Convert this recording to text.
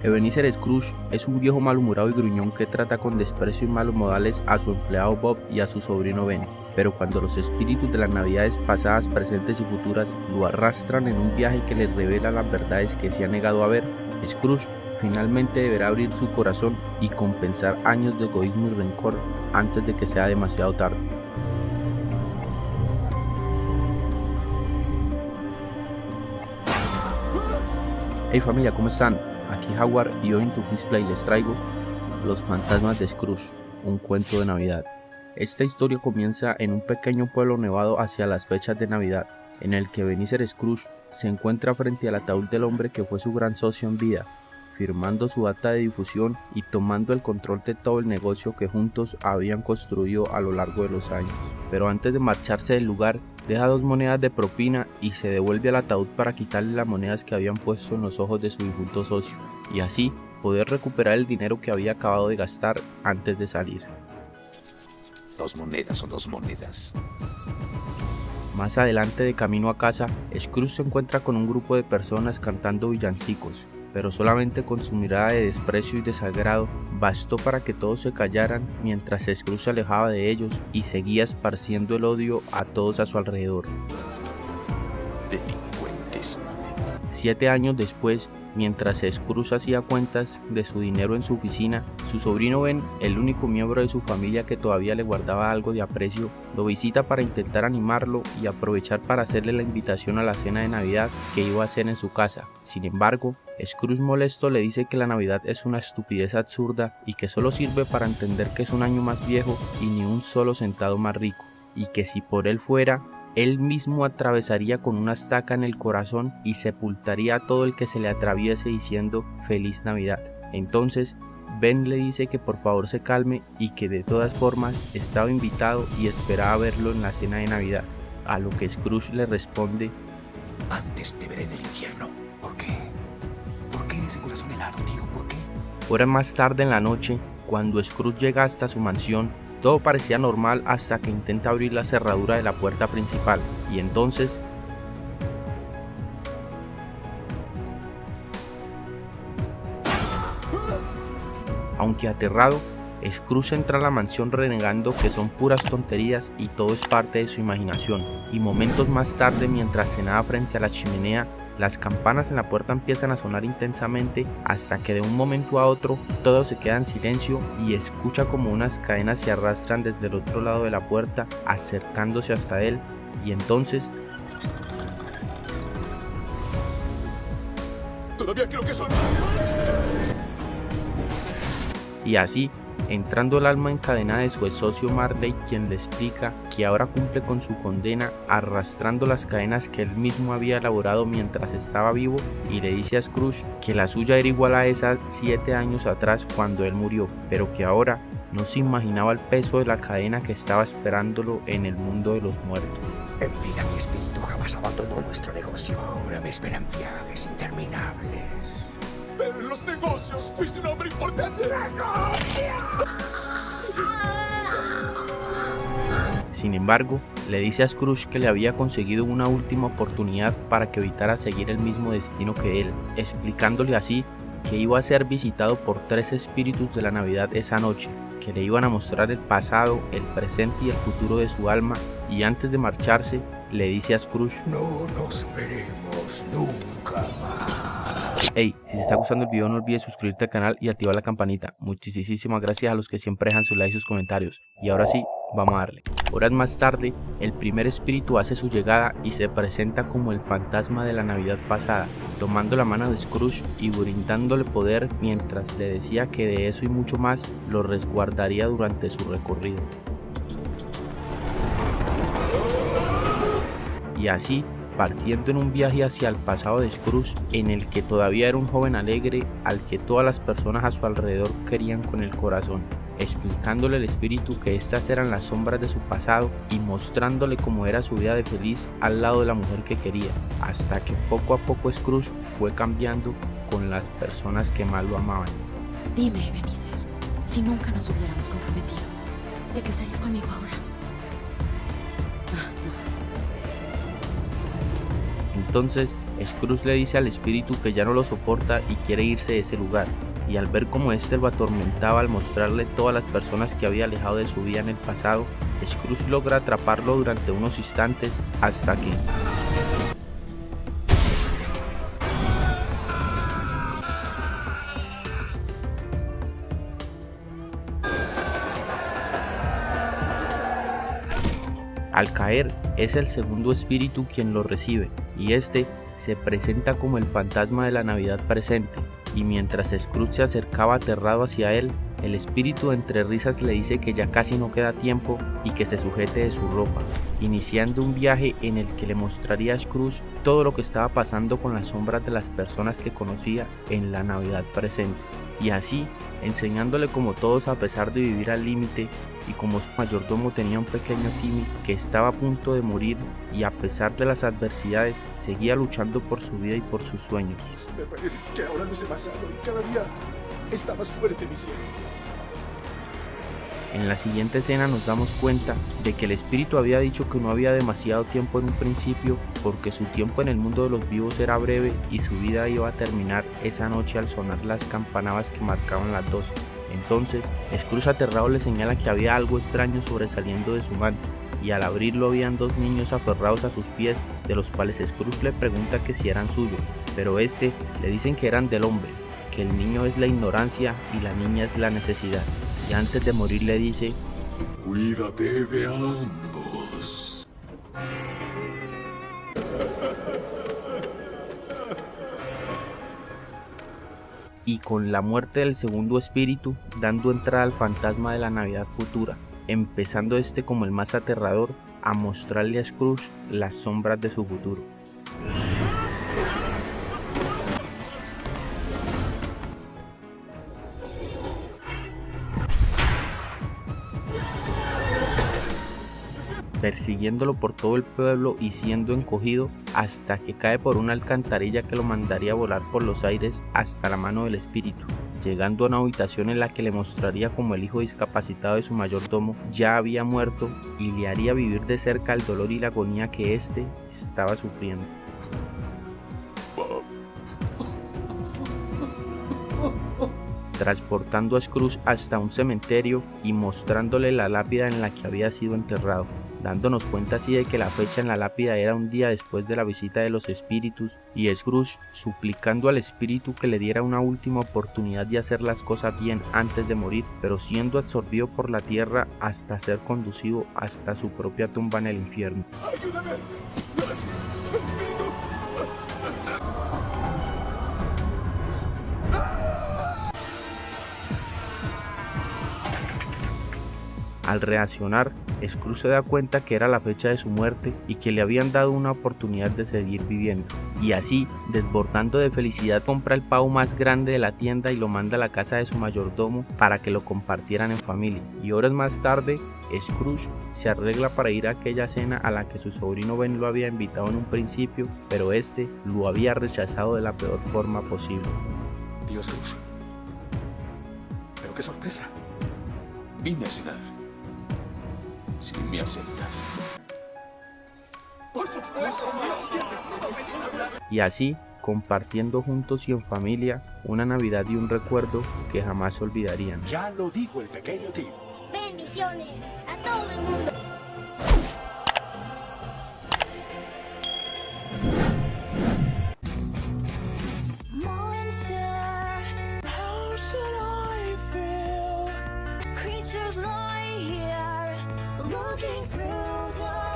Ebenezer Scrooge es un viejo malhumorado y gruñón que trata con desprecio y malos modales a su empleado Bob y a su sobrino Ben. Pero cuando los espíritus de las navidades pasadas, presentes y futuras lo arrastran en un viaje que les revela las verdades que se ha negado a ver, Scrooge finalmente deberá abrir su corazón y compensar años de egoísmo y rencor antes de que sea demasiado tarde. Hey familia, ¿cómo están? Aquí Jaguar y hoy en Tu Fish Play les traigo Los fantasmas de Scrooge, un cuento de Navidad. Esta historia comienza en un pequeño pueblo nevado hacia las fechas de Navidad, en el que Ebenezer Scrooge se encuentra frente al ataúd del hombre que fue su gran socio en vida, firmando su acta de difusión y tomando el control de todo el negocio que juntos habían construido a lo largo de los años. Pero antes de marcharse del lugar, deja 2 monedas de propina y se devuelve al ataúd para quitarle las monedas que habían puesto en los ojos de su difunto socio, y así poder recuperar el dinero que había acabado de gastar antes de salir. 2 monedas son 2 monedas. Más adelante, de camino a casa, Scrooge se encuentra con un grupo de personas cantando villancicos, pero solamente con su mirada de desprecio y desagrado bastó para que todos se callaran mientras Scrooge se alejaba de ellos y seguía esparciendo el odio a todos a su alrededor. Delincuentes. 7 años después, mientras Scrooge hacía cuentas de su dinero en su oficina, su sobrino Ben, el único miembro de su familia que todavía le guardaba algo de aprecio, lo visita para intentar animarlo y aprovechar para hacerle la invitación a la cena de Navidad que iba a hacer en su casa. Sin embargo, Scrooge molesto le dice que la Navidad es una estupidez absurda y que solo sirve para entender que es un año más viejo y ni un solo centavo más rico, y que si por él fuera, él mismo atravesaría con una estaca en el corazón y sepultaría a todo el que se le atraviese diciendo Feliz Navidad. Entonces, Ben le dice que por favor se calme y que de todas formas estaba invitado y esperaba verlo en la cena de Navidad, a lo que Scrooge le responde: Antes te veré en el infierno. ¿Por qué? ¿Por qué ese corazón helado, tío? ¿Por qué? Horas más tarde en la noche, cuando Scrooge llega hasta su mansión, todo parecía normal hasta que intenta abrir la cerradura de la puerta principal, y entonces aunque aterrado, Scrooge entra a la mansión renegando que son puras tonterías y todo es parte de su imaginación. Y momentos más tarde, mientras cenaba frente a la chimenea, las campanas en la puerta empiezan a sonar intensamente hasta que de un momento a otro todo se queda en silencio y escucha como unas cadenas se arrastran desde el otro lado de la puerta acercándose hasta él, y entonces Todavía creo que son... Y así, entrando el alma encadenada de su ex socio Marley, quien le explica que ahora cumple con su condena arrastrando las cadenas que él mismo había elaborado mientras estaba vivo, y le dice a Scrooge que la suya era igual a esa 7 años atrás cuando él murió, pero que ahora no se imaginaba el peso de la cadena que estaba esperándolo en el mundo de los muertos. En vida mi espíritu jamás abandonó nuestro negocio. Ahora me esperan viajes interminables. Pero en los negocios fuiste un hombre importante. Sin embargo, le dice a Scrooge que le había conseguido una última oportunidad para que evitara seguir el mismo destino que él, explicándole así que iba a ser visitado por 3 espíritus de la Navidad esa noche, que le iban a mostrar el pasado, el presente y el futuro de su alma, y antes de marcharse, le dice a Scrooge: No nos veremos nunca más. Hey, si te está gustando el video no olvides suscribirte al canal y activar la campanita. Muchísimas gracias a los que siempre dejan su like y sus comentarios. Y ahora sí, vamos a darle. Horas más tarde, el primer espíritu hace su llegada y se presenta como el fantasma de la Navidad pasada, tomando la mano de Scrooge y brindándole poder mientras le decía que de eso y mucho más lo resguardaría durante su recorrido. Y así, partiendo en un viaje hacia el pasado de Scrooge, en el que todavía era un joven alegre al que todas las personas a su alrededor querían con el corazón, explicándole al espíritu que estas eran las sombras de su pasado y mostrándole cómo era su vida de feliz al lado de la mujer que quería, hasta que poco a poco Scrooge fue cambiando con las personas que más lo amaban. Dime, Ebenezer, si nunca nos hubiéramos comprometido, ¿de qué estarías conmigo ahora? No. Entonces Scrooge le dice al espíritu que ya no lo soporta y quiere irse de ese lugar, y al ver cómo éste lo atormentaba al mostrarle todas las personas que había alejado de su vida en el pasado, Scrooge logra atraparlo durante unos instantes hasta que... Al caer, es el segundo espíritu quien lo recibe, y este se presenta como el fantasma de la Navidad presente, y mientras Scrooge se acercaba aterrado hacia él, el espíritu entre risas le dice que ya casi no queda tiempo y que se sujete de su ropa, iniciando un viaje en el que le mostraría a Scrooge todo lo que estaba pasando con las sombras de las personas que conocía en la Navidad presente, y así enseñándole como todos, a pesar de vivir al límite, y como su mayordomo tenía un pequeño Timmy que estaba a punto de morir y a pesar de las adversidades seguía luchando por su vida y por sus sueños. Me parece que ahora luce más sano y cada día está más fuerte mi cielo. En la siguiente escena nos damos cuenta de que el espíritu había dicho que no había demasiado tiempo en un principio porque su tiempo en el mundo de los vivos era breve y su vida iba a terminar esa noche al sonar las campanadas que marcaban las 12. Entonces, Scrooge aterrado le señala que había algo extraño sobresaliendo de su manto, y al abrirlo habían dos niños aferrados a sus pies, de los cuales Scrooge le pregunta que si eran suyos, pero le dicen que eran del hombre, que el niño es la ignorancia y la niña es la necesidad, y antes de morir le dice: cuídate de ambos. Y con la muerte del segundo espíritu, dando entrada al fantasma de la Navidad futura, empezando como el más aterrador, a mostrarle a Scrooge las sombras de su futuro. Persiguiéndolo por todo el pueblo y siendo encogido hasta que cae por una alcantarilla que lo mandaría a volar por los aires hasta la mano del espíritu, llegando a una habitación en la que le mostraría como el hijo discapacitado de su mayordomo ya había muerto y le haría vivir de cerca el dolor y la agonía que éste estaba sufriendo. Transportando a Scrooge hasta un cementerio y mostrándole la lápida en la que había sido enterrado, dándonos cuenta así de que la fecha en la lápida era un día después de la visita de los espíritus, y Scrooge suplicando al espíritu que le diera una última oportunidad de hacer las cosas bien antes de morir, pero siendo absorbido por la tierra hasta ser conducido hasta su propia tumba en el infierno. ¡Ayúdame! Al reaccionar, Scrooge se da cuenta que era la fecha de su muerte y que le habían dado una oportunidad de seguir viviendo. Y así, desbordando de felicidad, compra el pavo más grande de la tienda y lo manda a la casa de su mayordomo para que lo compartieran en familia. Y horas más tarde, Scrooge se arregla para ir a aquella cena a la que su sobrino Ben lo había invitado en un principio, pero lo había rechazado de la peor forma posible. Tío Scrooge. Pero qué sorpresa. Vine a cenar. Si me aceptas. Por supuesto. Y así, compartiendo juntos y en familia una Navidad y un recuerdo que jamás olvidarían. Ya lo dijo el pequeño Tim. Bendiciones a todo el mundo. Monster, how should I feel? Creatures lie here, looking through the